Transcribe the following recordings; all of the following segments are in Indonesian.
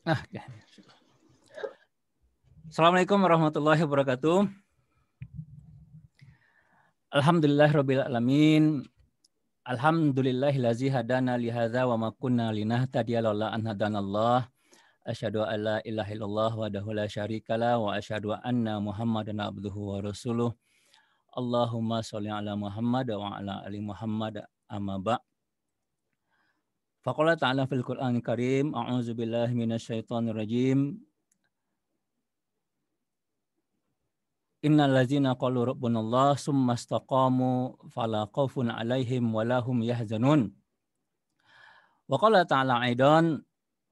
Oke. Assalamualaikum warahmatullahi wabarakatuh. Alhamdulillahirabbil alamin. Alhamdulillahillazi hadana li hadza wa ma kunna linahtadiya laula an hadanallah. Asyhadu an la ilaha illallah wahdahu la syarikalah wa asyhadu anna Muhammadan abduhu wa rasuluh. Allahumma sholli ala Muhammad wa ala ali Muhammad amma ba'. Faqala ta'ala fil Qur'anil Karim, a'udzu billahi minasyaitonir rajim. Innal ladzina qalu rabbunallah tsumma istaqamu fala khaufun 'alaihim wa lahum yahzanun. Wa qala ta'ala aidan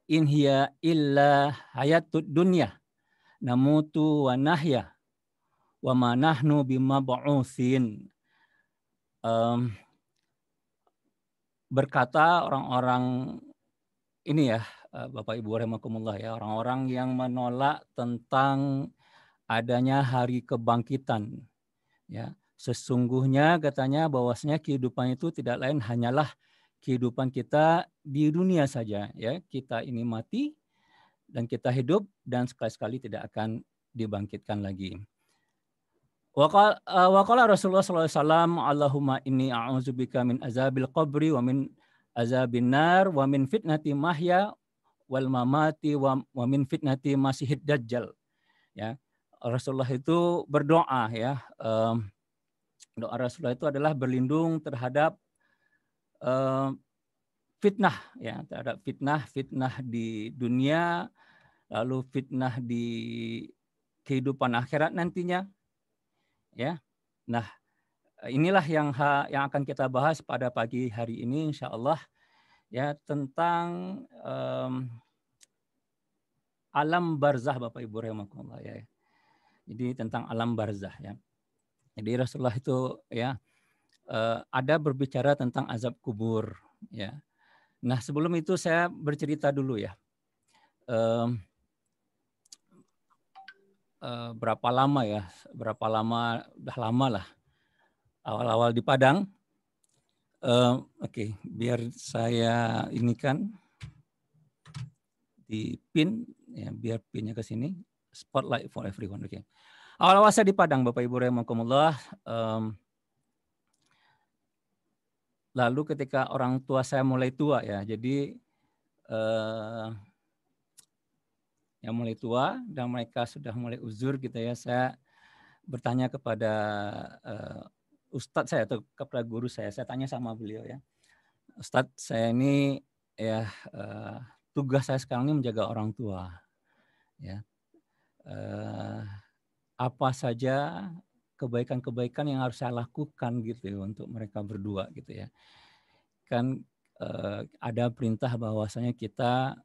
in hiya illa hayatud dunya namutu wa nahya wa ma nahnu bimab'utsin. Berkata orang-orang ini ya, Bapak Ibu rahimakumullah ya, orang-orang yang menolak tentang adanya hari kebangkitan. Ya, sesungguhnya katanya bahwasanya kehidupan itu tidak lain hanyalah kehidupan kita di dunia saja. Ya, kita ini mati dan kita hidup dan sekali-sekali tidak akan dibangkitkan lagi. Wa qala Rasulullah sallallahu alaihi wasallam, Allahumma inni a'udzubika min azabil qabri wa min azabin nar wa min fitnati mahya wal mamati wa min fitnati masihid dajjal. Ya, Rasulullah itu berdoa ya. Doa Rasulullah itu adalah berlindung terhadap fitnah ya, terhadap fitnah di dunia, lalu fitnah di kehidupan akhirat nantinya. Ya, nah inilah yang akan kita bahas pada pagi hari ini, insya Allah ya, tentang alam barzah, Bapak Ibu rahimakumullah ya. Jadi tentang alam barzah ya. Jadi Rasulullah itu ya ada berbicara tentang azab kubur ya. Nah sebelum itu saya bercerita dulu ya. Berapa lama ya? Berapa lama? Udah lama lah. Awal-awal di Padang. Oke, biar saya ini kan di pin ya, biar pinnya ke sini. Spotlight for everyone. Oke. Awal-awal saya di Padang, Bapak Ibu rahimakumullah. Lalu ketika orang tua saya mulai tua ya, jadi yang mulai tua dan mereka sudah mulai uzur gitu ya, saya bertanya kepada Ustadz saya atau kepada guru saya tanya sama beliau ya, Ustadz saya ini ya tugas saya sekarang ini menjaga orang tua ya, apa saja kebaikan-kebaikan yang harus saya lakukan gitu ya, untuk mereka berdua gitu ya, kan ada perintah bahwasanya kita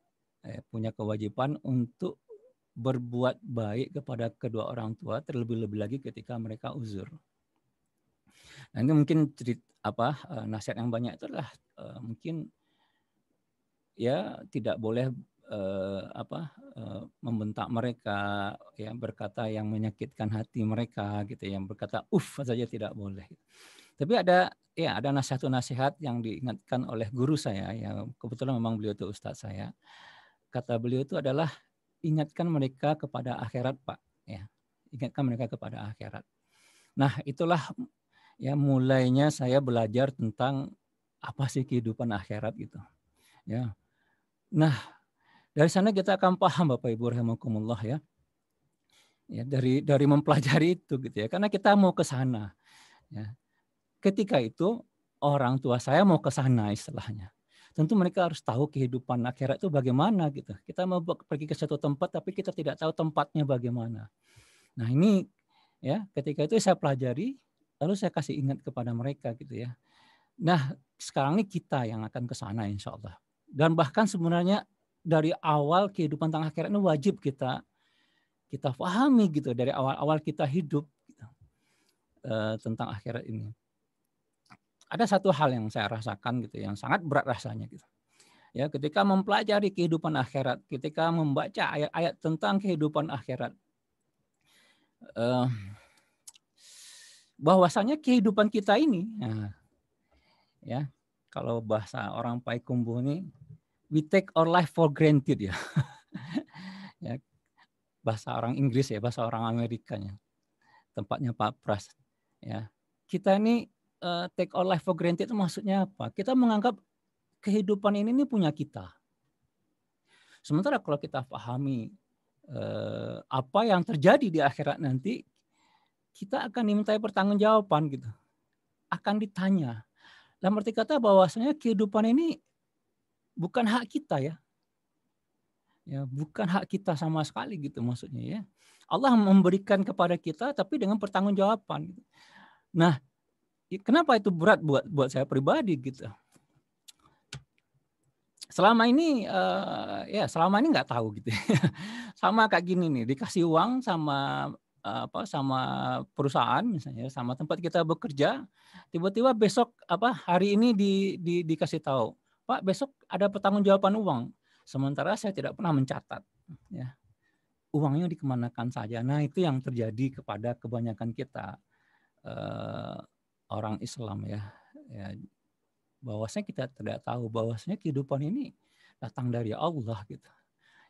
punya kewajiban untuk berbuat baik kepada kedua orang tua, terlebih-lebih lagi ketika mereka uzur. Nah, ini mungkin nasihat yang banyak itu adalah mungkin ya tidak boleh membentak mereka, ya berkata yang menyakitkan hati mereka gitu, yang berkata saja tidak boleh. Tapi ada nasihat-nasihat yang diingatkan oleh guru saya, yang kebetulan memang beliau itu ustadz saya. Kata beliau itu adalah ingatkan mereka kepada akhirat, Pak. Ya, ingatkan mereka kepada akhirat. Nah, itulah ya mulainya saya belajar tentang apa sih kehidupan akhirat gitu. Ya. Nah, dari sana kita akan paham Bapak Ibu rahimakumullah ya. Ya, dari mempelajari itu gitu ya. Karena kita mau ke sana. Ya. Ketika itu orang tua saya mau ke sana istilahnya. Tentu mereka harus tahu kehidupan akhirat itu bagaimana gitu. Kita mau pergi ke satu tempat tapi kita tidak tahu tempatnya bagaimana. Nah ini ya ketika itu saya pelajari, lalu saya kasih ingat kepada mereka gitu ya. Nah sekarang ini kita yang akan ke sana insya Allah. Dan bahkan sebenarnya dari awal kehidupan tentang akhirat ini wajib kita pahami gitu dari awal-awal kita hidup gitu, tentang akhirat ini. Ada satu hal yang saya rasakan gitu, yang sangat berat rasanya gitu. Ya, ketika mempelajari kehidupan akhirat, ketika membaca ayat-ayat tentang kehidupan akhirat, bahwasanya kehidupan kita ini, ya, kalau bahasa orang Payakumbuh ini, we take our life for granted ya. ya, bahasa orang Inggris ya, bahasa orang Amerikanya, tempatnya Pak Pras. Ya, kita ini take all life for granted itu maksudnya apa? Kita menganggap kehidupan ini punya kita. Sementara kalau kita pahami apa yang terjadi di akhirat nanti, kita akan dimintai pertanggungjawaban gitu, akan ditanya. Dalam arti kata bahwasanya kehidupan ini bukan hak kita ya. Ya, bukan hak kita sama sekali gitu maksudnya ya. Allah memberikan kepada kita tapi dengan pertanggungjawaban gitu. Nah, kenapa itu berat buat saya pribadi gitu. Selama ini selama ini nggak tahu gitu. Sama kayak gini nih, dikasih uang sama sama perusahaan misalnya, sama tempat kita bekerja, tiba-tiba besok hari ini dikasih tahu, Pak, besok ada pertanggungjawaban uang. Sementara saya tidak pernah mencatat ya. Uangnya dikemanakan saja. Nah, itu yang terjadi kepada kebanyakan kita orang Islam ya. Bahwasanya kita tidak tahu bahwasanya kehidupan ini datang dari Allah gitu.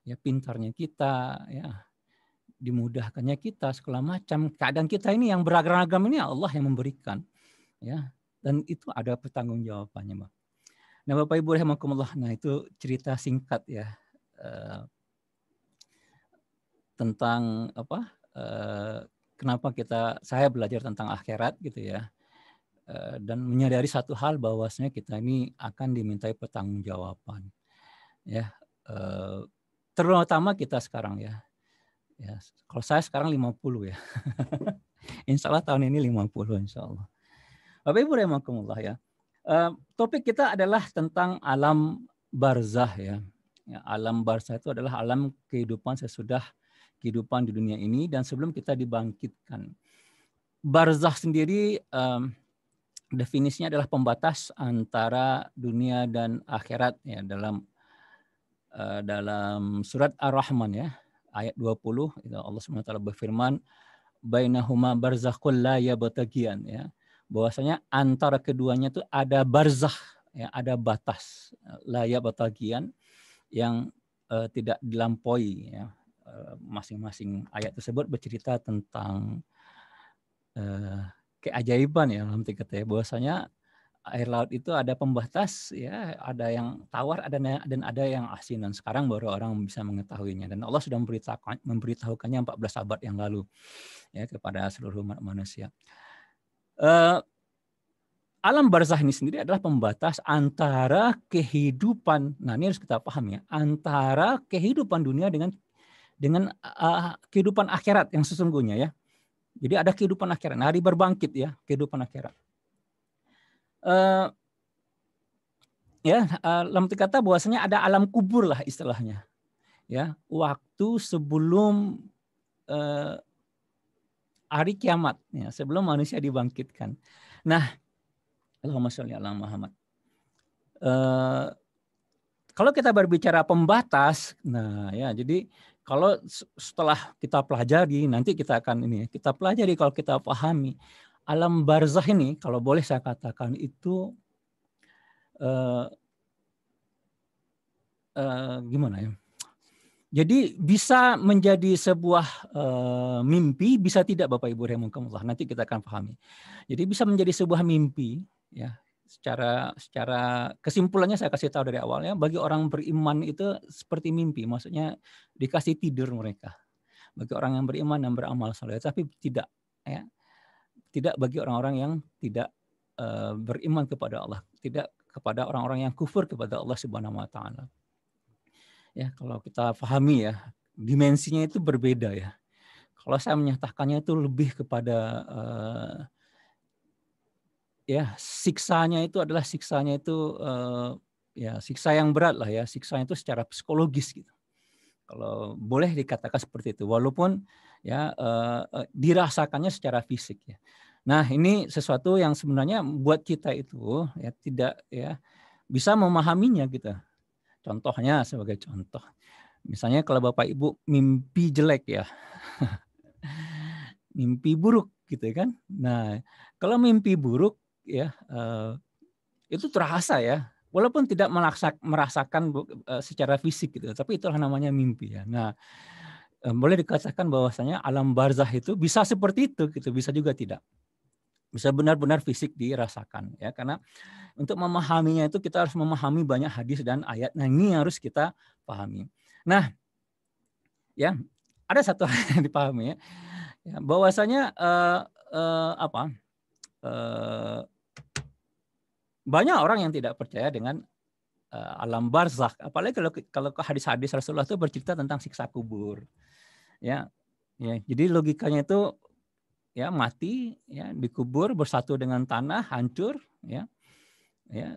Ya, pintarnya kita ya, dimudahkannya kita segala macam. Keadaan kita ini yang beragam-agam ini Allah yang memberikan ya. Dan itu ada pertanggungjawabannya, Mbak. Nah, Bapak Ibu rahimakumullah, nah itu cerita singkat ya tentang kenapa saya belajar tentang akhirat gitu ya. Dan menyadari satu hal bahwasanya kita ini akan dimintai pertanggungjawaban. Ya, terutama kita sekarang ya. Ya, kalau saya sekarang 50 ya. Insya Allah tahun ini 50 insya Allah. Bapak Ibu rahimakumullah ya. Topik kita adalah tentang alam barzah ya. Alam barzah itu adalah alam kehidupan sesudah kehidupan di dunia ini dan sebelum kita dibangkitkan. Barzah sendiri definisinya adalah pembatas antara dunia dan akhirat ya, dalam surat Ar-Rahman ya ayat 20 itu Allah SWT berfirman bainahuma barzakhul la yabtagian ya, bahwasanya antara keduanya itu ada barzakh ya, ada batas la yabtagian yang tidak dilampaui ya. Masing-masing ayat tersebut bercerita tentang keajaiban ya dalam kata ya, bahwasanya air laut itu ada pembatas ya, ada yang tawar dan ada yang asin, dan sekarang baru orang bisa mengetahuinya, dan Allah sudah memberitahukannya 14 abad yang lalu ya kepada seluruh umat manusia. Alam barzakh ini sendiri adalah pembatas antara kehidupan, nah ini harus kita paham ya, antara kehidupan dunia dengan kehidupan akhirat yang sesungguhnya ya. Jadi ada kehidupan akhirat, hari berbangkit ya, kehidupan akhirat. Dalam kata bahwasanya ada alam kubur lah istilahnya. Ya, waktu sebelum hari kiamat ya, sebelum manusia dibangkitkan. Nah, Allahumma sholli ala Muhammad. Kalau kita berbicara pembatas, nah ya, jadi kalau setelah kita pelajari, nanti kita akan kita pelajari, kalau kita pahami alam barzakh ini, kalau boleh saya katakan itu gimana ya? Jadi bisa menjadi sebuah mimpi, bisa tidak Bapak Ibu rahimakumullah. Nanti kita akan pahami. Jadi bisa menjadi sebuah mimpi ya. Secara kesimpulannya saya kasih tahu dari awalnya, bagi orang beriman itu seperti mimpi, maksudnya dikasih tidur mereka. Bagi orang yang beriman dan beramal saleh, tapi tidak ya. Tidak bagi orang-orang yang tidak beriman kepada Allah, tidak kepada orang-orang yang kufur kepada Allah Subhanahu wa taala. Ya, kalau kita pahami ya, dimensinya itu berbeda ya. Kalau saya menyatakannya itu lebih kepada siksanya itu adalah siksa yang berat lah ya, siksanya itu secara psikologis gitu. Kalau boleh dikatakan seperti itu, walaupun ya dirasakannya secara fisik ya. Nah, ini sesuatu yang sebenarnya buat kita itu ya tidak ya bisa memahaminya gitu. Contohnya sebagai contoh, misalnya kalau Bapak Ibu mimpi jelek ya, mimpi buruk gitu kan. Nah, kalau mimpi buruk ya itu terasa ya, walaupun tidak merasakan secara fisik gitu, tapi itulah namanya mimpi ya. Nah, boleh dikatakan bahwasanya alam barzah itu bisa seperti itu gitu, bisa juga tidak. Bisa benar-benar fisik dirasakan ya, karena untuk memahaminya itu kita harus memahami banyak hadis dan ayat. Nah, ini harus kita pahami. Nah, ya, ada satu hal yang dipahami ya, bahwasanya apa? Banyak orang yang tidak percaya dengan alam barzakh, apalagi kalau hadis-hadis Rasulullah itu bercerita tentang siksa kubur. Ya, ya. Jadi logikanya itu ya mati, ya dikubur bersatu dengan tanah, hancur, ya, ya.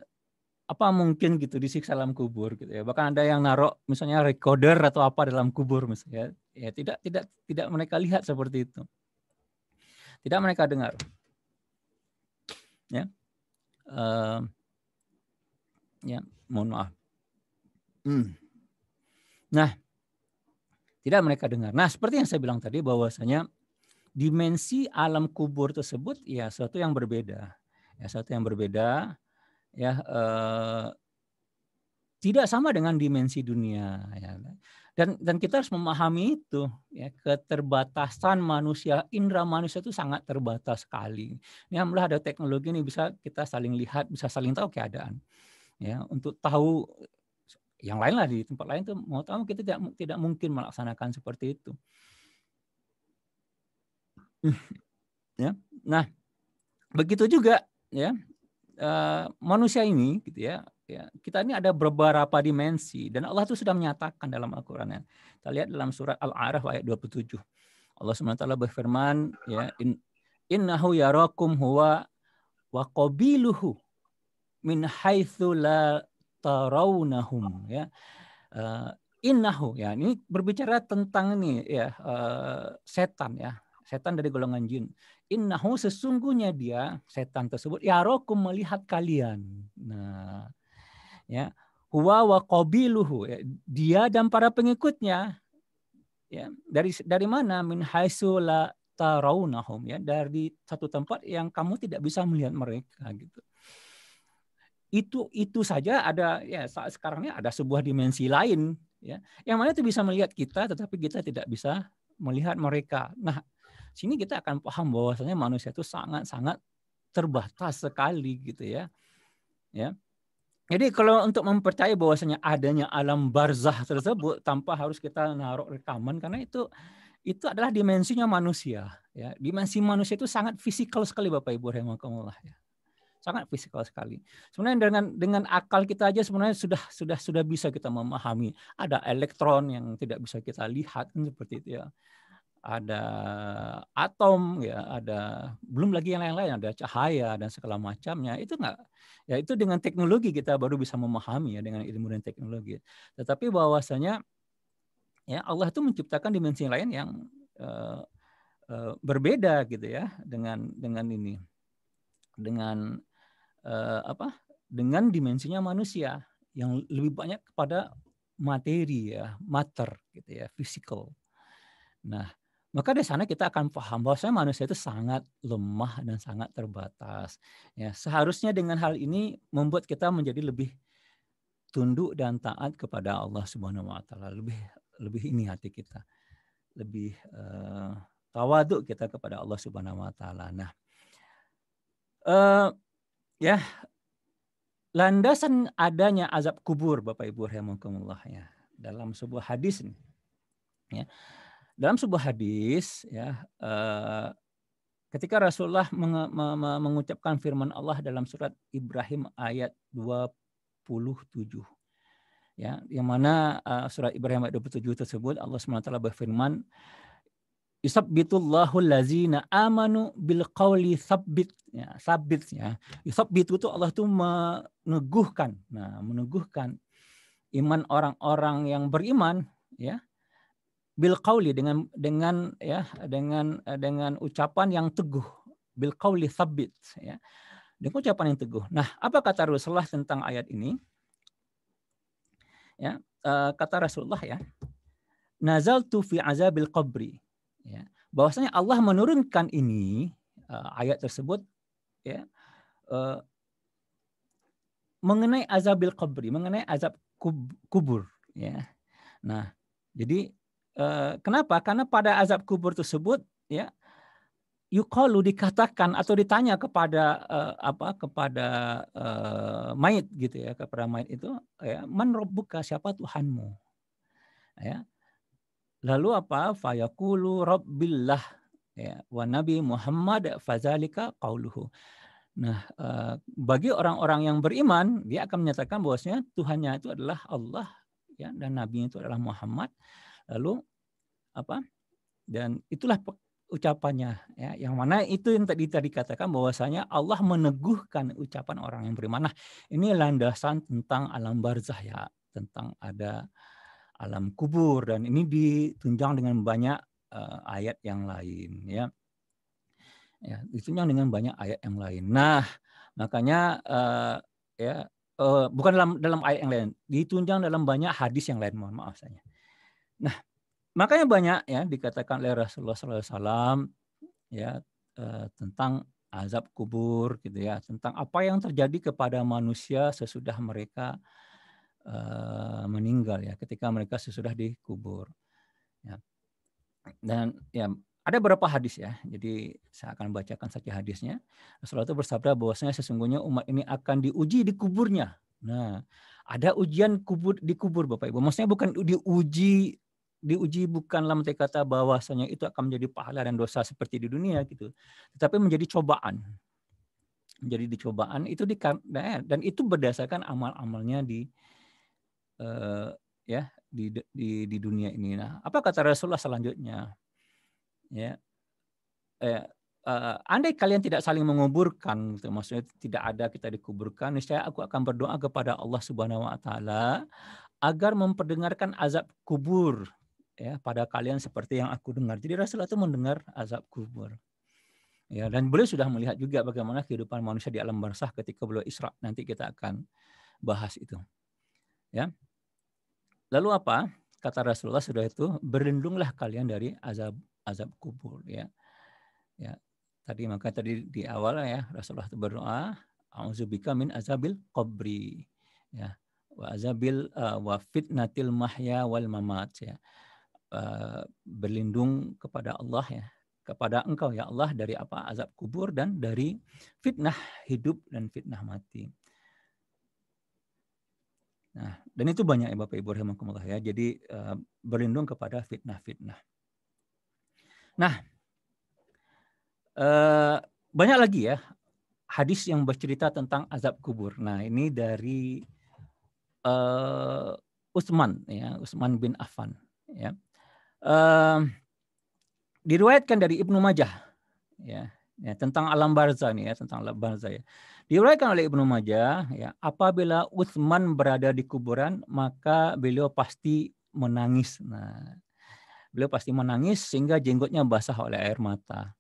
Apa mungkin gitu disiksa dalam kubur gitu ya. Bahkan ada yang naruh misalnya recorder atau apa dalam kubur misalnya. Ya tidak mereka lihat seperti itu. Tidak mereka dengar. Ya. Ya, mohon maaf. Nah, tidak mereka dengar. Nah, seperti yang saya bilang tadi bahwasanya dimensi alam kubur tersebut ya sesuatu yang berbeda. Ya, sesuatu yang berbeda ya tidak sama dengan dimensi dunia ya. Dan kita harus memahami itu ya, keterbatasan manusia, indera manusia itu sangat terbatas sekali. Ya, alhamdulillah ada teknologi ini bisa kita saling lihat, bisa saling tahu keadaan. Ya, untuk tahu yang lain lah di tempat lain tuh mau tahu kita tidak mungkin melaksanakan seperti itu. Ya. Nah, begitu juga ya manusia ini gitu ya, kita ini ada beberapa dimensi dan Allah itu sudah menyatakan dalam Al-Qur'an. Kita lihat dalam surat Al-A'raf ayat 27. Allah SWT berfirman ya, innahu yarakum huwa wa qabiluhu min haitsu la tarawnahum ya. Innahu ya, ini berbicara tentang ini ya setan ya. Setan dari golongan jin. Innahu sesungguhnya dia setan tersebut yarokum melihat kalian. Nah, ya. Huwa wa qabiluhu ya. Dia dan para pengikutnya ya. Dari mana? Min haitsu la tarawnahum ya, dari satu tempat yang kamu tidak bisa melihat mereka gitu. Itu saja ada ya, saat sekarang ini ada sebuah dimensi lain ya, yang mana itu bisa melihat kita tetapi kita tidak bisa melihat mereka. Nah, sini kita akan paham bahwasanya manusia itu sangat-sangat terbatas sekali gitu ya. Ya. Jadi kalau untuk mempercayai bahwasanya adanya alam barzah tersebut tanpa harus kita naruh rekaman, karena itu adalah dimensinya manusia ya. Dimensi manusia itu sangat fisikal sekali Bapak Ibu rahimakumullah ya. Sangat fisikal sekali. Sebenarnya dengan akal kita aja sebenarnya sudah bisa kita memahami. Ada elektron yang tidak bisa kita lihat kan seperti itu ya. Ada atom ya, ada belum lagi yang lain-lain, ada cahaya dan segala macamnya. Itu enggak ya, itu dengan teknologi kita baru bisa memahami ya, dengan ilmu dan teknologi. Tetapi bahwasanya ya Allah itu menciptakan dimensi lain yang berbeda gitu ya dengan ini. Dengan dengan dimensinya manusia yang lebih banyak kepada materi ya, matter gitu ya, physical. Nah, maka di sana kita akan paham bahwasanya manusia itu sangat lemah dan sangat terbatas. Ya, seharusnya dengan hal ini membuat kita menjadi lebih tunduk dan taat kepada Allah Subhanahu wa taala. Lebih ini hati kita. Lebih tawaduk kita kepada Allah Subhanahu wa taala. Nah, ya, landasan adanya azab kubur Bapak Ibu rahimakumullah ya, dalam sebuah hadis nih. Ya. Dalam sebuah hadis ya, ketika Rasulullah mengucapkan firman Allah dalam surat Ibrahim ayat 27 ya, yang mana surat Ibrahim ayat 27 tersebut Allah SWT berfirman, yusabbitullahu allazina amanu bil qauli tsabbit ya, sabit ya. Yusabbitu itu Allah itu meneguhkan. Nah, meneguhkan iman orang-orang yang beriman ya. Bil qauli dengan ucapan yang teguh. Bil qauli tsabbit ya. Dengan ucapan yang teguh. Nah, apa kata Rasulullah tentang ayat ini? Ya, kata Rasulullah ya, nazaltu fi azabil qabri. Ya, bahwasanya Allah menurunkan ini ayat tersebut ya mengenai azabil qabri, mengenai azab kubur ya. Nah, jadi kenapa? Karena pada azab kubur tersebut ya yuqalu dikatakan atau ditanya kepada kepada mayit gitu ya, kepada mayit itu ya, man rabbuka, siapa Tuhanmu? Ya. Lalu apa? Fayaqulu rabbillah ya wa nabi Muhammad fadzalika qauluhu. Nah, bagi orang-orang yang beriman, dia akan menyatakan bahwasanya Tuhannya itu adalah Allah ya, dan nabinya itu adalah Muhammad. Lalu apa? Dan itulah ucapannya ya, yang mana itu yang tadi katakan bahwasanya Allah meneguhkan ucapan orang yang beriman. Nah, ini landasan tentang alam barzah ya, tentang ada alam kubur, dan ini ditunjang dengan banyak ayat yang lain ya. Ya, ditunjang dengan banyak ayat yang lain. Nah, makanya bukan dalam ayat yang lain, ditunjang dalam banyak hadis yang lain, mohon maaf saya. Nah, makanya banyak ya dikatakan oleh Rasulullah SAW ya tentang azab kubur gitu ya, tentang apa yang terjadi kepada manusia sesudah mereka meninggal ya, ketika mereka sesudah dikubur. Ya. Dan ya ada beberapa hadis ya, jadi saya akan bacakan saja hadisnya. Rasulullah itu bersabda bahwasanya sesungguhnya umat ini akan diuji di kuburnya. Nah, ada ujian kubur di kubur Bapak Ibu. Maksudnya bukan diuji bukan dalam arti kata bahwasanya itu akan menjadi pahala dan dosa seperti di dunia gitu. Tetapi menjadi cobaan. Menjadi dicobaan itu dan itu berdasarkan amal-amalnya di dunia ini. Nah, apa kata Rasulullah selanjutnya? Ya, andai kalian tidak saling menguburkan, gitu, maksudnya tidak ada kita dikuburkan, niscaya aku akan berdoa kepada Allah Subhanahu Wa Taala agar memperdengarkan azab kubur ya pada kalian seperti yang aku dengar. Jadi Rasulullah itu mendengar azab kubur. Ya, dan beliau sudah melihat juga bagaimana kehidupan manusia di alam barzakh ketika beliau Isra. Nanti kita akan bahas itu. Ya. Lalu apa? Kata Rasulullah sudah itu, berlindunglah kalian dari azab kubur ya. Ya. Tadi di awal ya Rasulullah itu berdoa, a'udzubika min azabil qabri ya. Wa azabil wa fitnatil mahya wal mamat ya. Berlindung kepada Allah ya, kepada Engkau ya Allah dari apa? Azab kubur dan dari fitnah hidup dan fitnah mati. Nah, dan itu banyak ya Bapak Ibu rahimakumullah ya. Jadi berlindung kepada fitnah-fitnah. Nah, banyak lagi ya hadis yang bercerita tentang azab kubur. Nah, ini dari Utsman ya, Utsman bin Affan ya. Diriwayatkan dari Ibnu Majah ya, tentang alam barzah nih ya, tentang alam barzah ya. Diriwayatkan oleh Ibnu Majah ya, apabila Utsman berada di kuburan maka beliau pasti menangis. Nah, beliau pasti menangis sehingga jenggotnya basah oleh air mata.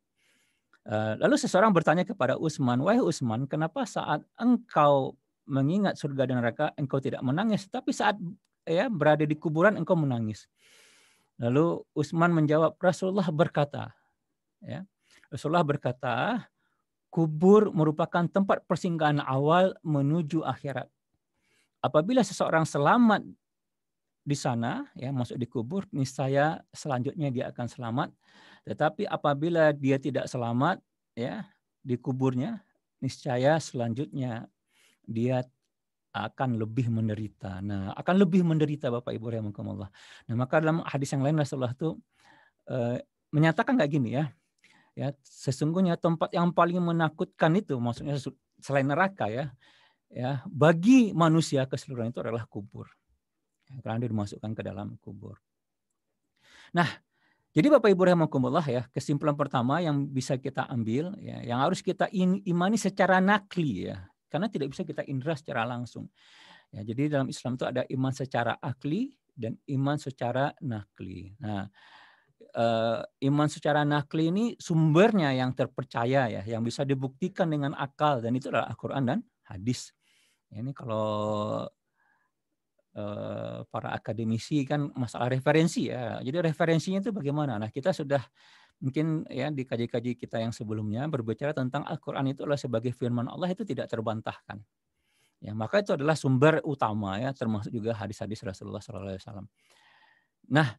Lalu seseorang bertanya kepada Utsman, "Wahai Utsman, kenapa saat engkau mengingat surga dan neraka engkau tidak menangis, tapi saat ya berada di kuburan engkau menangis?" Lalu Utsman menjawab, Rasulullah berkata, ya, Rasulullah berkata, kubur merupakan tempat persinggahan awal menuju akhirat. Apabila seseorang selamat di sana, ya masuk di kubur, niscaya selanjutnya dia akan selamat. Tetapi apabila dia tidak selamat, ya di kuburnya, niscaya selanjutnya dia akan lebih menderita. Nah, akan lebih menderita Bapak Ibu rahimakumullah. Nah, maka dalam hadis yang lain Rasulullah itu menyatakan kayak gini ya. Ya, sesungguhnya tempat yang paling menakutkan itu maksudnya selain neraka ya, bagi manusia keseluruhan itu adalah kubur. Karena dia dimasukkan ke dalam kubur. Nah, jadi Bapak Ibu rahimakumullah ya, kesimpulan pertama yang bisa kita ambil ya, yang harus kita imani secara nakli ya. Karena tidak bisa kita indra secara langsung. Ya, jadi dalam Islam itu ada iman secara akli dan iman secara nakli. Nah, iman secara nakli ini sumbernya yang terpercaya ya, yang bisa dibuktikan dengan akal, dan itu adalah Al-Quran dan hadis. Ini kalau para akademisi kan masalah referensi ya. Jadi referensinya itu bagaimana? Nah, kita sudah mungkin ya di kaji-kaji kita yang sebelumnya berbicara tentang Al-Quran itu adalah sebagai firman Allah, itu tidak terbantahkan. Ya, maka itu adalah sumber utama ya, termasuk juga hadis-hadis Rasulullah SAW. Nah,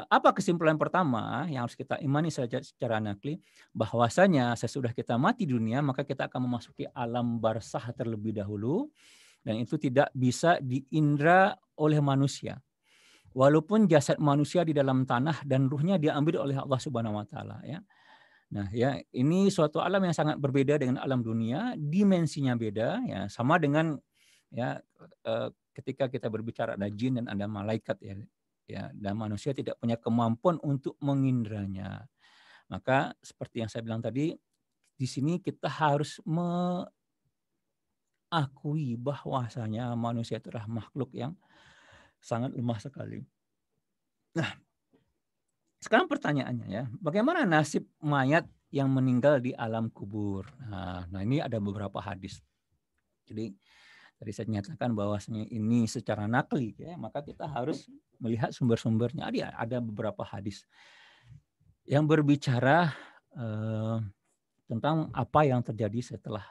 apa kesimpulan pertama yang harus kita imani secara nakli, bahwasanya sesudah kita mati dunia, maka kita akan memasuki alam barzakh terlebih dahulu, dan itu tidak bisa diindra oleh manusia. Walaupun jasad manusia di dalam tanah dan ruhnya diambil oleh Allah Subhanahu wa taala, ya. Nah, ya, ini suatu alam yang sangat berbeda dengan alam dunia, dimensinya beda, ya, sama dengan, ya, ketika kita berbicara ada jin dan ada malaikat, ya. Ya, dan manusia tidak punya kemampuan untuk mengindranya. Maka seperti yang saya bilang tadi, di sini kita harus mengakui bahwasanya manusia itu adalah makhluk yang sangat lemah sekali. Nah, sekarang pertanyaannya, ya, bagaimana nasib mayat yang meninggal di alam kubur? Nah, ini ada beberapa hadis. Jadi tadi saya nyatakan bahwasanya ini secara nakli, ya, maka kita harus melihat sumber-sumbernya. Ada beberapa hadis yang berbicara tentang apa yang terjadi setelah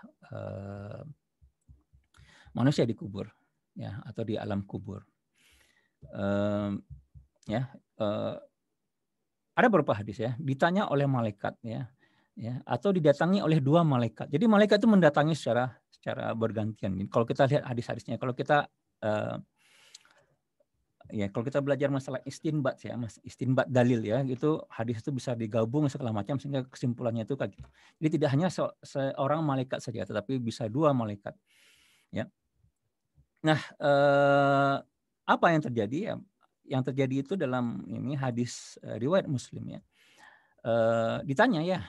manusia dikubur, ya, atau di alam kubur. Ya, ada beberapa hadis, ya, ditanya oleh malaikat, ya, atau didatangi oleh dua malaikat. Jadi malaikat itu mendatangi secara bergantian. Kalau kita lihat hadis-hadisnya, kalau kita kalau kita belajar masalah istinbat, ya, istinbat dalil, ya, itu hadis itu bisa digabung segala macam sehingga kesimpulannya itu kayak gitu. Jadi tidak hanya seorang malaikat saja, tetapi bisa dua malaikat, ya. Nah, apa yang terjadi, ya? Yang terjadi itu dalam ini hadis riwayat Muslim, ya. Ditanya, ya,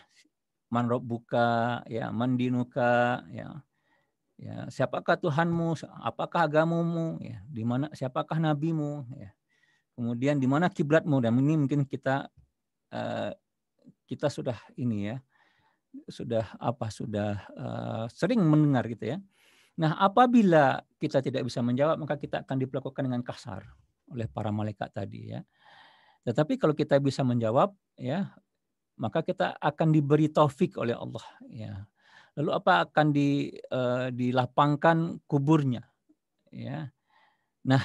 man rabbuka, ya, man dinuka, ya, siapakah Tuhanmu, apakah agamamu, ya, di mana, siapakah nabimu, ya. Kemudian di mana kiblatmu, dan ini mungkin kita sudah ini, ya, sudah sering mendengar gitu, ya. Nah, apabila kita tidak bisa menjawab, maka kita akan diperlakukan dengan kasar oleh para malaikat tadi, ya. Tetapi kalau kita bisa menjawab, ya, maka kita akan diberi taufik oleh Allah, ya. Lalu apa akan dilapangkan kuburnya, ya. Nah,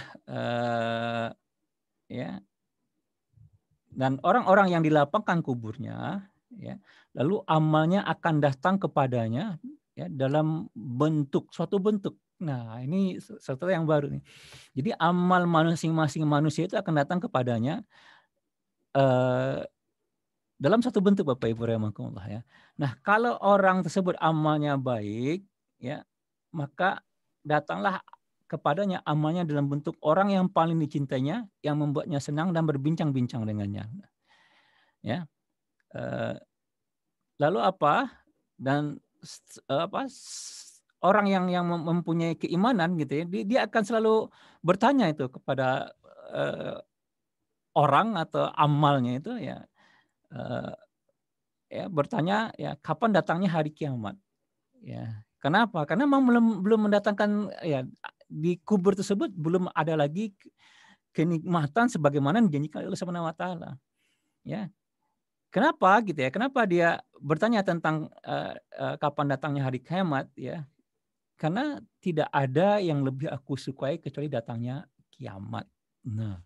ya, dan orang-orang yang dilapangkan kuburnya, ya, lalu amalnya akan datang kepadanya, ya, dalam suatu bentuk. Nah, ini sesuatu yang baru nih. Jadi amal masing-masing manusia itu akan datang kepadanya dalam satu bentuk, Bapak Ibu rahimakumullah, ya. Nah, kalau orang tersebut amalnya baik, ya, maka datanglah kepadanya amalnya dalam bentuk orang yang paling dicintainya, yang membuatnya senang dan berbincang-bincang dengannya. Ya, lalu apa? Dan orang yang mempunyai keimanan gitu, ya, dia akan selalu bertanya itu kepada orang atau amalnya itu, ya, ya, bertanya, ya, kapan datangnya hari kiamat, ya. Kenapa? Karena memang belum mendatangkan, ya, di kubur tersebut belum ada lagi kenikmatan sebagaimana dijanjikan oleh Allah Subhanahu wa taala, ya. Kenapa gitu, ya? Kenapa dia bertanya tentang kapan datangnya hari kiamat, ya? Karena tidak ada yang lebih aku sukai kecuali datangnya kiamat. Nah,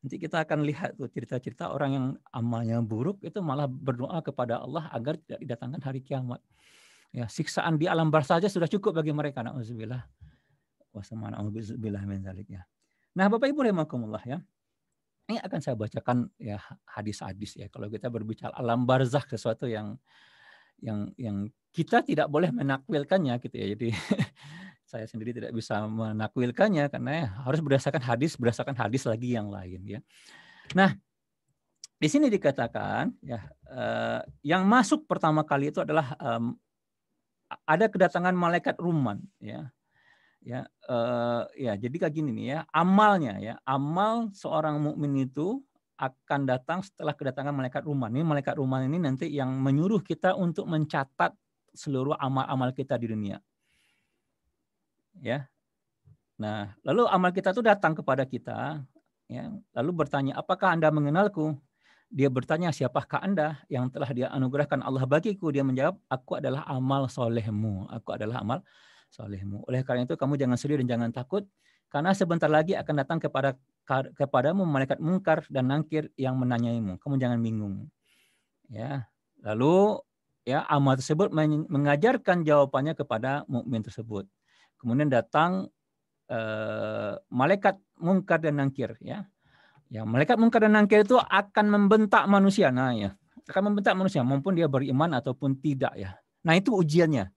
nanti kita akan lihat tuh cerita-cerita orang yang amalnya buruk itu malah berdoa kepada Allah agar tidak didatangkan hari kiamat. Ya, siksaan di alam barzakh saja sudah cukup bagi mereka. Nauzubillah. Wassalamualaikum min dzalik, ya. Nah, Bapak Ibu rahimakumullah, ya. Ini akan saya bacakan, ya, hadis-hadis, ya. Kalau kita berbicara alam barzakh, sesuatu yang kita tidak boleh menakwilkannya gitu, ya. Jadi saya sendiri tidak bisa menakwilkannya karena harus berdasarkan hadis lagi yang lain, ya. Nah, di sini dikatakan, ya, yang masuk pertama kali itu adalah ada kedatangan malaikat ruman, ya. Ya, ya, jadi kayak gini nih, ya, amalnya, ya, amal seorang mukmin itu akan datang setelah kedatangan malaikat ruman. Ini malaikat ruman ini nanti yang menyuruh kita untuk mencatat seluruh amal-amal kita di dunia. Ya. Nah, lalu amal kita itu datang kepada kita, ya, lalu bertanya, apakah Anda mengenalku? Dia bertanya, siapakah Anda yang telah dia anugerahkan Allah bagiku? Dia menjawab, aku adalah amal solehmu. Aku adalah amal solehmu. Oleh karena itu kamu jangan sedih dan jangan takut, karena sebentar lagi akan datang kepada kepadamu malaikat mungkar dan nangkir yang menanyaimu. Kamu jangan bingung. Ya. Lalu ya amal tersebut mengajarkan jawabannya kepada mukmin tersebut. Kemudian datang malaikat mungkar dan nangkir, ya. Ya, malaikat mungkar dan nangkir itu akan membentak manusia. Nah, ya. Akan membentak manusia maupun dia beriman ataupun tidak, ya. Nah, itu ujiannya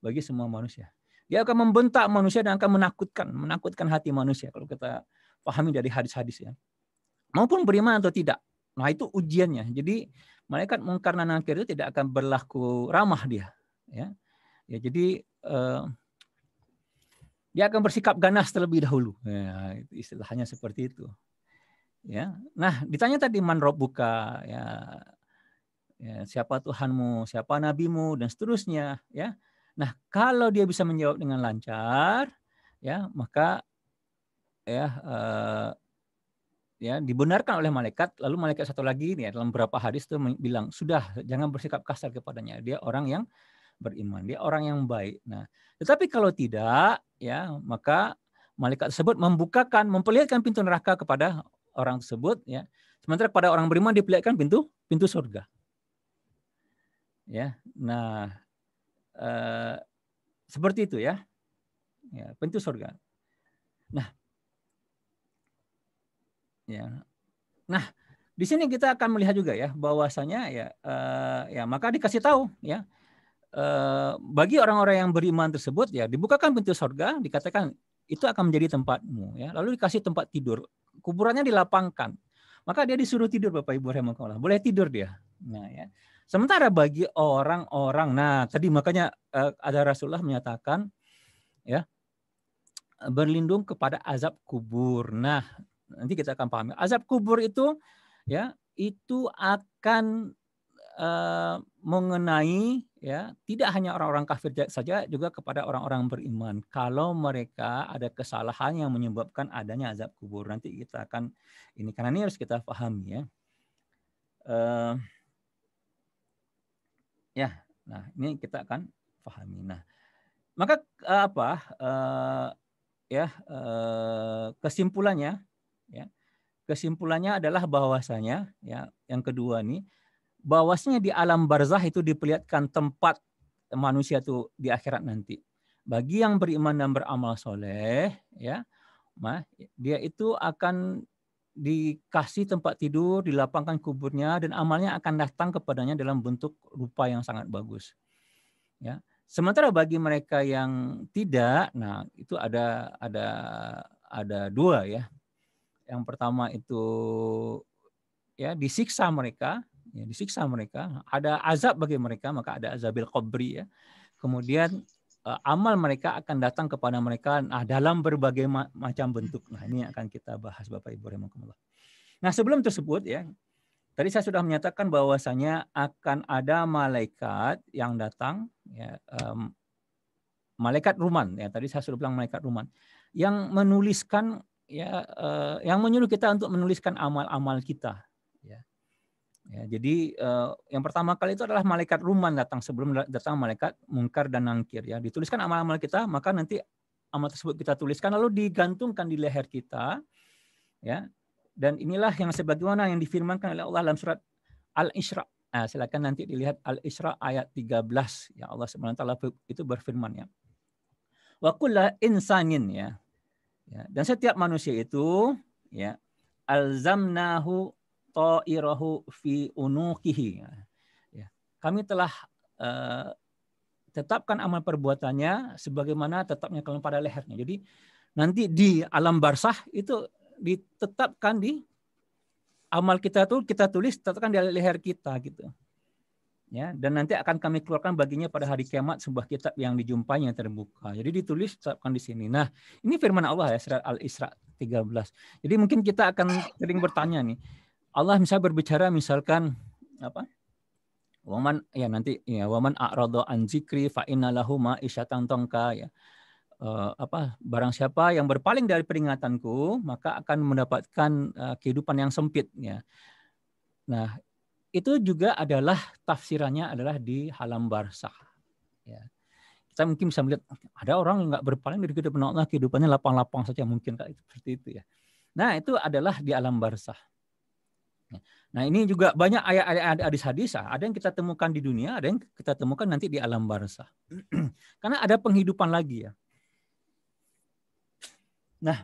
bagi semua manusia. Dia akan membentak manusia dan akan menakutkan hati manusia kalau kita pahami dari hadis-hadis, ya. Maupun beriman atau tidak. Nah, itu ujiannya. Jadi malaikat mungkar dan nangkir itu tidak akan berlaku ramah dia, ya. Ya, jadi dia akan bersikap ganas terlebih dahulu. Ya, istilahnya seperti itu. Ya. Nah, ditanya tadi man rabbuka, ya, siapa Tuhanmu, siapa nabimu dan seterusnya, ya. Nah, kalau dia bisa menjawab dengan lancar, ya, maka ya dibenarkan oleh malaikat. Lalu malaikat satu lagi nih dalam beberapa hadis itu bilang, "Sudah, jangan bersikap kasar kepadanya. Dia orang yang beriman, dia orang yang baik." Nah, tetapi kalau tidak, ya, maka malaikat tersebut memperlihatkan pintu neraka kepada orang tersebut, ya. Sementara pada orang beriman diperlihatkan pintu surga. Ya. Nah, seperti itu, ya. Ya, pintu surga. Nah, ya. Nah, di sini kita akan melihat juga, ya, bahwasanya ya maka dikasih tahu, ya, bagi orang-orang yang beriman tersebut, ya, dibukakan pintu surga, dikatakan itu akan menjadi tempatmu, ya. Lalu dikasih tempat tidur, kuburannya dilapangkan, maka dia disuruh tidur, Bapak Ibu rahimakumullah, boleh tidur dia. Nah, ya. Sementara bagi orang-orang, nah tadi makanya ada Rasulullah menyatakan, ya, berlindung kepada azab kubur. Nah, nanti kita akan pahami azab kubur itu, ya, itu akan mengenai, ya, tidak hanya orang-orang kafir saja, juga kepada orang-orang beriman. Kalau mereka ada kesalahan yang menyebabkan adanya azab kubur, nanti kita akan ini karena ini harus kita pahami, ya. Ya, nah ini kita akan pahami. Nah, maka kesimpulannya, ya, kesimpulannya adalah bahwasanya, ya, yang kedua nih, bahwasanya di alam barzah itu diperlihatkan tempat manusia itu di akhirat nanti. Bagi yang beriman dan beramal soleh, ya, dia itu akan dikasih tempat tidur, dilapangkan kuburnya, dan amalnya akan datang kepadanya dalam bentuk rupa yang sangat bagus. Ya. Sementara bagi mereka yang tidak, nah itu ada dua, ya. Yang pertama itu, ya, disiksa mereka, ada azab bagi mereka, maka ada azabil qabri, ya. Kemudian amal mereka akan datang kepada mereka dalam berbagai macam bentuk. Nah, ini akan kita bahas, Bapak Ibu rahimakumullah. Nah, sebelum tersebut, ya, tadi saya sudah menyatakan bahwasanya akan ada malaikat yang datang, ya, malaikat ruman, ya, tadi saya sudah bilang malaikat ruman yang menuliskan, ya, yang menyuruh kita untuk menuliskan amal-amal kita, ya. Ya, jadi yang pertama kali itu adalah malaikat ruman datang sebelum datang malaikat mungkar dan nangkir, ya. Dituliskan amal-amal kita, maka nanti amal tersebut kita tuliskan lalu digantungkan di leher kita, ya. Dan inilah yang sebagaimana yang difirmankan oleh Allah dalam surat Al-Isra. Nah, silakan nanti dilihat Al-Isra ayat 13, ya. Allah SWT itu berfirman, ya. Wa kullu insanin, ya. Ya, dan setiap manusia itu, ya, alzamnahu ta'irahu fi unuqihi. Ya. Kami telah tetapkan amal perbuatannya sebagaimana tetapnya kalau pada lehernya. Jadi nanti di alam barzah itu ditetapkan di amal kita tuh kita tulis tetapkan di leher kita gitu. Ya, dan nanti akan kami keluarkan baginya pada hari kiamat sebuah kitab yang dijumpai yang terbuka. Jadi ditulis tetapkan di sini. Nah, ini firman Allah, ya, surat Al-Isra 13. Jadi mungkin kita akan sering bertanya nih. Allah misalnya berbicara misalkan apa? Waman, ya, nanti, ya, waman a'rada an zikri fa inna lahu ma'isyatan dhanka, ya. Barang siapa yang berpaling dari peringatanku maka akan mendapatkan kehidupan yang sempit, ya. Nah, itu juga adalah tafsirannya adalah di alam barzakh, ya. Kita mungkin bisa melihat ada orang yang nggak berpaling dari kehidupan Allah, kehidupannya lapang-lapang saja mungkin, Kak, seperti itu, ya. Nah, itu adalah di alam barzah. Nah, ini juga banyak ayat-ayat hadis-hadis. Ada yang kita temukan di dunia, ada yang kita temukan nanti di alam barzah. Karena ada penghidupan lagi ya. Nah,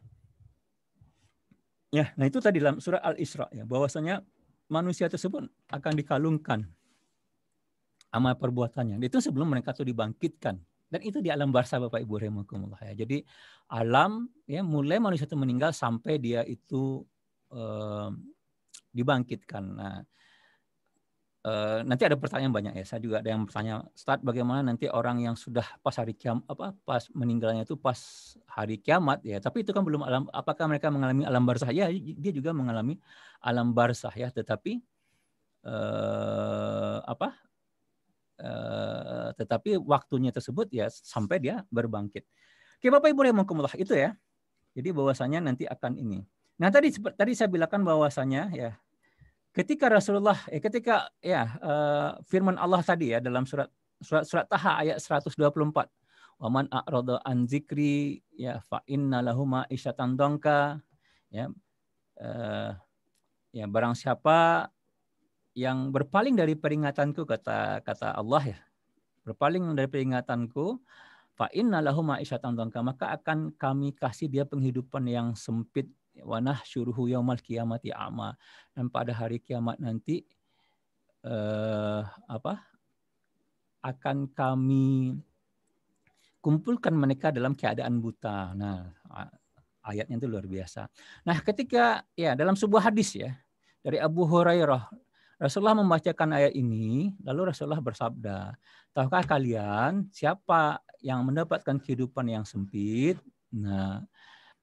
itu tadi dalam surat Al-Isra ya, bahwasanya manusia tersebut akan dikalungkan amal perbuatannya. Itu sebelum mereka itu dibangkitkan. Dan itu di alam barzah Bapak Ibu rahimakumullah ya. Jadi alam ya mulai manusia itu meninggal sampai dia itu dibangkitkan. Nah, nanti ada pertanyaan banyak ya. Saya juga ada yang bertanya, Ustaz, bagaimana nanti orang yang sudah pas hari kiamat pas meninggalnya itu pas hari kiamat ya. Tapi itu kan belum alam, apakah mereka mengalami alam barzah? Ya, dia juga mengalami alam barzah ya, tetapi tetapi waktunya tersebut ya sampai dia berbangkit. Oke, Bapak Ibu rahimakumullah, itu ya. Jadi bahwasanya nanti akan ini. Nah, tadi saya bilangkan bahwasanya ya ketika Rasulullah firman Allah tadi ya dalam surat Taha ayat 124. Waman a'rada an zikri ya fa inna lahu ma'isyatan dhanka ya barang siapa yang berpaling dari peringatanku, kata Allah ya, berpaling dari peringatanku, fa inna lahu ma'isyatan dhanka, maka akan kami kasih dia penghidupan yang sempit, wa nahsyuruhu yaumal qiyamati a'ma, dan pada hari kiamat nanti akan kami kumpulkan mereka dalam keadaan buta. Nah, ayatnya itu luar biasa. Nah, ketika ya dalam sebuah hadis ya dari Abu Hurairah, Rasulullah membacakan ayat ini, lalu Rasulullah bersabda, tahukah kalian siapa yang mendapatkan kehidupan yang sempit? Nah,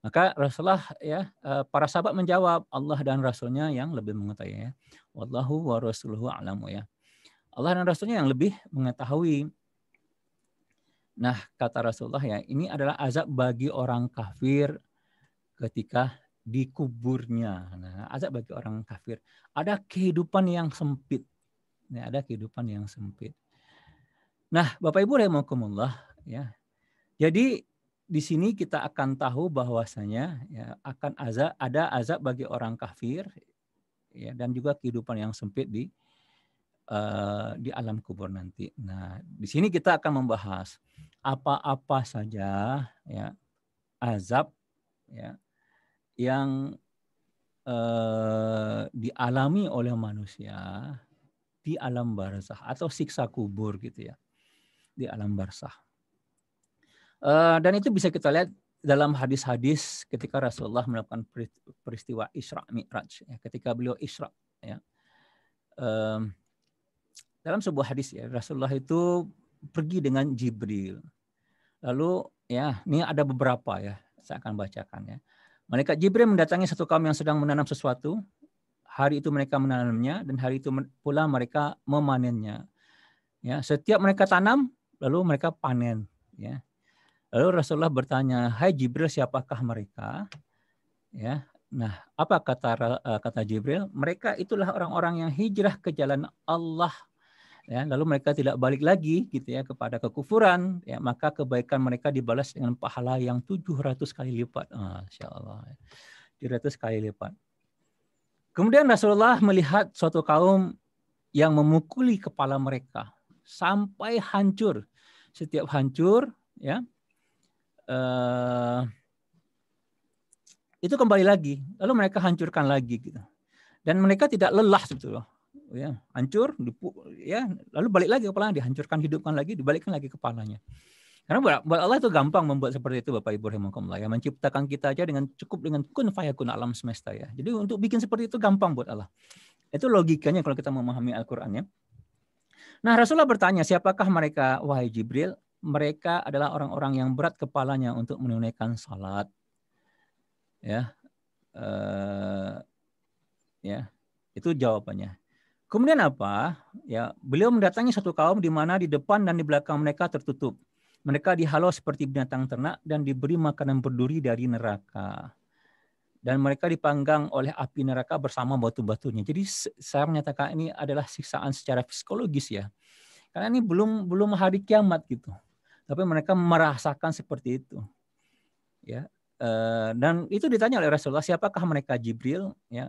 maka Rasulullah ya para sahabat menjawab, Allah dan Rasulnya yang lebih mengetahui ya. Wallahu wa rasuluhu a'lamu ya. Allah dan Rasulnya yang lebih mengetahui. Nah, kata Rasulullah ya, ini adalah azab bagi orang kafir ketika di kuburnya. Nah, azab bagi orang kafir. Ada kehidupan yang sempit. Ya, ada kehidupan yang sempit. Nah, Bapak Ibu rahimakumullah ya. Jadi di sini kita akan tahu bahwasanya ya akan ada azab bagi orang kafir ya, dan juga kehidupan yang sempit di alam kubur nanti. Nah, di sini kita akan membahas apa-apa saja ya azab ya yang dialami oleh manusia di alam barzah atau siksa kubur gitu ya, di alam barzah. Dan itu bisa kita lihat dalam hadis-hadis ketika Rasulullah melakukan peristiwa Isra Mi'raj ya, ketika beliau Isra ya. Dalam sebuah hadis ya, Rasulullah itu pergi dengan Jibril. Lalu ya, ini ada beberapa ya, saya akan bacakan ya. Malaikat Jibril mendatangi satu kaum yang sedang menanam sesuatu. Hari itu mereka menanamnya dan hari itu pula mereka memanennya. Ya, setiap mereka tanam, lalu mereka panen. Ya. Lalu Rasulullah bertanya, "Hai Jibril, siapakah mereka?" Ya. Nah, apa kata Jibril? Mereka itulah orang-orang yang hijrah ke jalan Allah. Ya, lalu mereka tidak balik lagi gitu ya kepada kekufuran, ya, maka kebaikan mereka dibalas dengan pahala yang 700 kali lipat. Masya Allah. 700 kali lipat. Kemudian Rasulullah melihat suatu kaum yang memukuli kepala mereka sampai hancur. Setiap hancur ya itu kembali lagi, lalu mereka hancurkan lagi gitu. Dan mereka tidak lelah sebetulnya. Ya, hancur, ya, lalu balik lagi kepalanya, dihancurkan, hidupkan lagi, dibalikkan lagi kepalanya. Karena buat Allah itu gampang membuat seperti itu, Bapak Ibu rahimakumullah ya, menciptakan kita aja cukup dengan kun fayakun alam semesta ya. Jadi untuk bikin seperti itu gampang buat Allah. Itu logikanya kalau kita memahami Al-Qur'an ya. Nah, Rasulullah bertanya, siapakah mereka? Wahai Jibril, mereka adalah orang-orang yang berat kepalanya untuk menunaikan salat. Ya. Ya. Itu jawabannya. Kemudian apa? Ya, beliau mendatangi satu kaum di mana di depan dan di belakang mereka tertutup. Mereka dihalau seperti binatang ternak dan diberi makanan berduri dari neraka. Dan mereka dipanggang oleh api neraka bersama batu-batunya. Jadi saya menyatakan ini adalah siksaan secara psikologis ya. Karena ini belum hari kiamat gitu. Tapi mereka merasakan seperti itu. Ya. Dan itu ditanya oleh Rasulullah, siapakah mereka? Jibril, ya.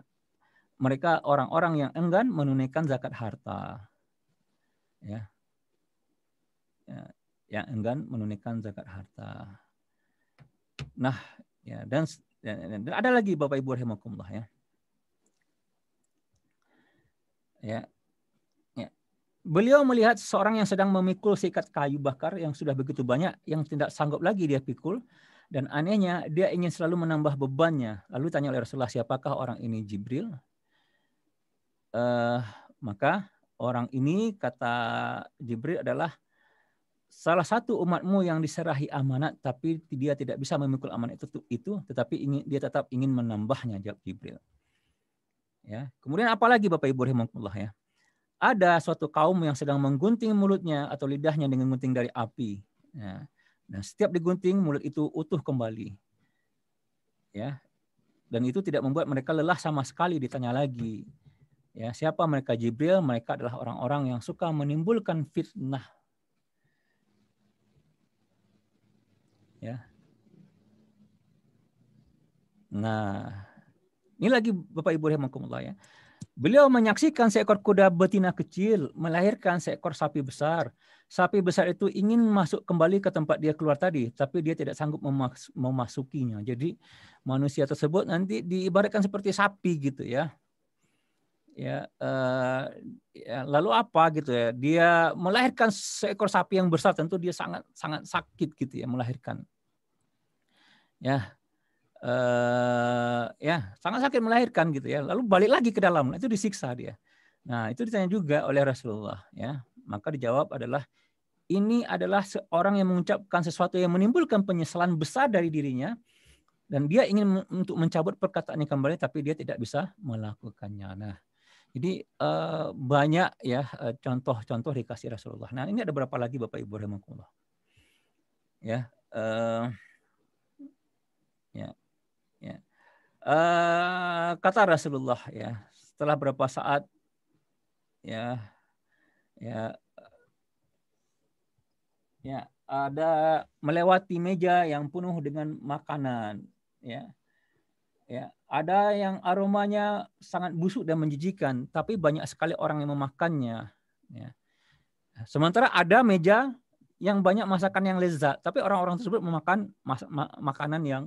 Mereka orang-orang yang enggan menunaikan zakat harta, ya, yang enggan menunaikan zakat harta. Nah, ya, dan ada lagi Bapak Ibu rahimakumullah, ya. Ya, ya. Beliau melihat seorang yang sedang memikul seikat kayu bakar yang sudah begitu banyak, yang tidak sanggup lagi dia pikul, dan anehnya dia ingin selalu menambah bebannya. Lalu tanya oleh Rasulullah, siapakah orang ini? Jibril. Maka orang ini, kata Jibril, adalah salah satu umatmu yang diserahi amanat, tapi dia tidak bisa memikul amanat itu, tetapi dia tetap ingin menambahnya, jawab Jibril. Ya. Kemudian apalagi Bapak Ibu rahimakumullah, ya. Ada suatu kaum yang sedang menggunting mulutnya atau lidahnya dengan gunting dari api. Ya. Dan setiap digunting mulut itu utuh kembali. Ya. Dan itu tidak membuat mereka lelah sama sekali. Ditanya lagi, ya, siapa mereka? Jibril. Mereka adalah orang-orang yang suka menimbulkan fitnah. Ya. Nah, ini lagi Bapak Ibu rahimakumullah, ya. Beliau menyaksikan seekor kuda betina kecil melahirkan seekor sapi besar. Sapi besar itu ingin masuk kembali ke tempat dia keluar tadi, tapi dia tidak sanggup memasukinya. Jadi manusia tersebut nanti diibaratkan seperti sapi gitu, ya. Ya, lalu apa gitu, ya? Dia melahirkan seekor sapi yang besar, tentu dia sangat sangat sakit gitu, ya, melahirkan. Ya, ya sangat sakit melahirkan gitu, ya. Lalu balik lagi ke dalam, itu disiksa dia. Nah, itu ditanya juga oleh Rasulullah, ya. Maka dijawab adalah, ini adalah seorang yang mengucapkan sesuatu yang menimbulkan penyesalan besar dari dirinya, dan dia ingin untuk mencabut perkataannya kembali, tapi dia tidak bisa melakukannya. Nah, jadi banyak, ya, contoh-contoh dikasih Rasulullah. Nah, ini ada berapa lagi Bapak Ibu rahimakumullah. Ya, ya, ya. Kata Rasulullah, ya, setelah berapa saat, ya, ya, ya, ada melewati meja yang penuh dengan makanan, ya. Ya, ada yang aromanya sangat busuk dan menjijikan, tapi banyak sekali orang yang memakannya. Ya. Sementara ada meja yang banyak masakan yang lezat, tapi orang-orang tersebut memakan makanan yang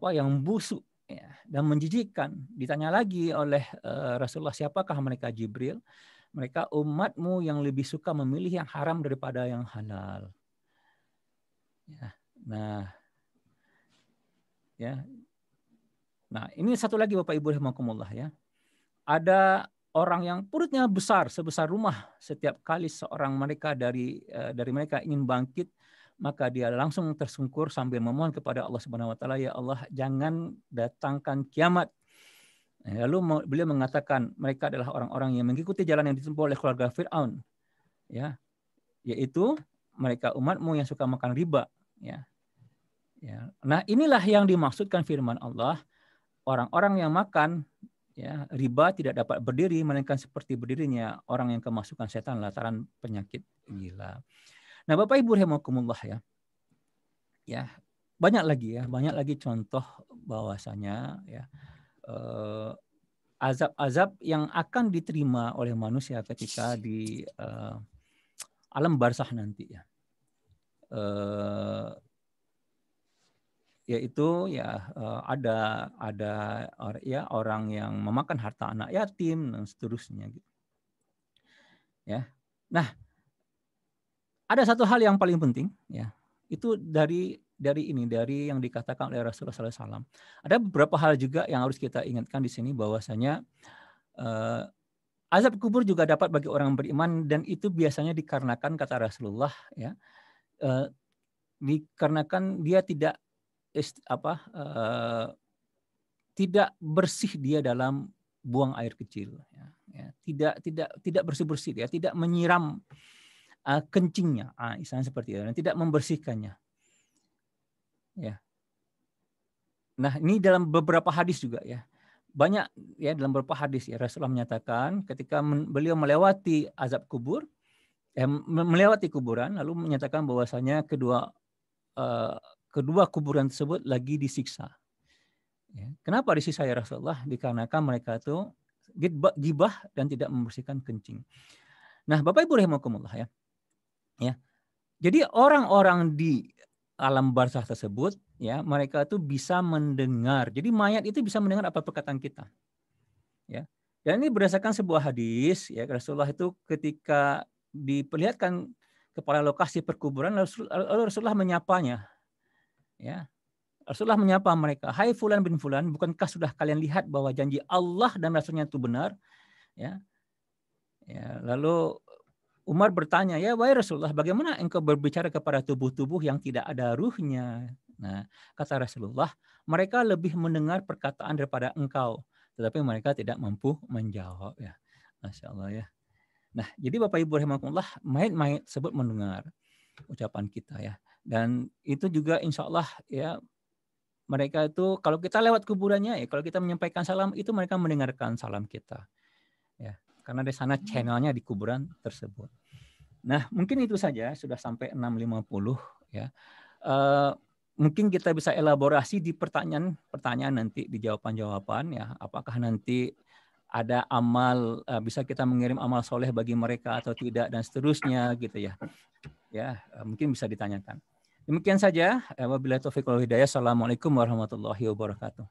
yang busuk, ya, dan menjijikkan. Ditanya lagi oleh Rasulullah, siapakah mereka? Jibril. Mereka umatmu yang lebih suka memilih yang haram daripada yang halal. Ya. Nah, ya. Nah, ini satu lagi Bapak Ibu rahimakumullah, ya. Ada orang yang perutnya besar sebesar rumah. Setiap kali seorang mereka dari mereka ingin bangkit, maka dia langsung tersungkur sambil memohon kepada Allah Subhanahu wa taala, ya Allah, jangan datangkan kiamat. Lalu beliau mengatakan, mereka adalah orang-orang yang mengikuti jalan yang ditempuh oleh keluarga Fir'aun, ya, yaitu mereka umatmu yang suka makan riba, ya. Ya. Nah, inilah yang dimaksudkan firman Allah, orang-orang yang makan, ya, riba tidak dapat berdiri melainkan seperti berdirinya orang yang kemasukan setan lantaran penyakit gila. Nah, Bapak Ibu rahimakumullah, ya. Ya, banyak lagi contoh bahwasanya, ya, azab-azab yang akan diterima oleh manusia ketika di alam barzakh nanti, ya. Yaitu, ya, ada ya, orang yang memakan harta anak yatim dan seterusnya, gitu. Ya. Nah, ada satu hal yang paling penting, ya. Itu dari yang dikatakan oleh Rasulullah SAW. Ada beberapa hal juga yang harus kita ingatkan di sini, bahwasanya azab kubur juga dapat bagi orang beriman, dan itu biasanya dikarenakan, kata Rasulullah, ya, dikarenakan dia tidak tidak bersih dia dalam buang air kecil, ya. Tidak bersih-bersih, dia tidak menyiram kencingnya, istilahnya seperti itu, dan tidak membersihkannya. Ya. Nah, ini dalam beberapa hadis juga, ya. Banyak, ya, dalam beberapa hadis, ya, Rasulullah menyatakan ketika beliau melewati azab kubur, melewati kuburan, lalu menyatakan bahwasanya kedua kedua kuburan tersebut lagi disiksa. Ya. Kenapa disiksa ya Rasulullah? Dikarenakan mereka itu gibah dan tidak membersihkan kencing. Nah, Bapak Ibu rahimakumullah ya. Ya. Jadi orang-orang di alam barzakh tersebut ya, mereka itu bisa mendengar. Jadi mayat itu bisa mendengar apa perkataan kita. Ya. Dan ini berdasarkan sebuah hadis ya, Rasulullah itu ketika diperlihatkan kepala lokasi perkuburan, Rasulullah menyapanya. Ya. Rasulullah menyapa mereka, "Hai fulan bin fulan, bukankah sudah kalian lihat bahwa janji Allah dan Rasulnya itu benar?" Ya. Ya, lalu Umar bertanya, "Ya wahai Rasulullah, bagaimana engkau berbicara kepada tubuh-tubuh yang tidak ada ruhnya?" Nah, kata Rasulullah, "Mereka lebih mendengar perkataan daripada engkau, tetapi mereka tidak mampu menjawab." Ya, Masya Allah ya. Nah, jadi Bapak Ibu rahimakumullah, mayat-mayat tersebut mendengar ucapan kita ya. Dan itu juga insya Allah ya, mereka itu kalau kita lewat kuburannya ya, kalau kita menyampaikan salam itu mereka mendengarkan salam kita. Ya, karena di sana channelnya di kuburan tersebut. Nah, mungkin itu saja, sudah sampai 6.50 ya. Mungkin kita bisa elaborasi di pertanyaan nanti di jawaban-jawaban ya. Apakah nanti ada amal, bisa kita mengirim amal soleh bagi mereka atau tidak dan seterusnya gitu ya. Ya, mungkin bisa ditanyakan. Demikian saja. Wabillahi taufiq wal hidayah. Assalamualaikum warahmatullahi wabarakatuh.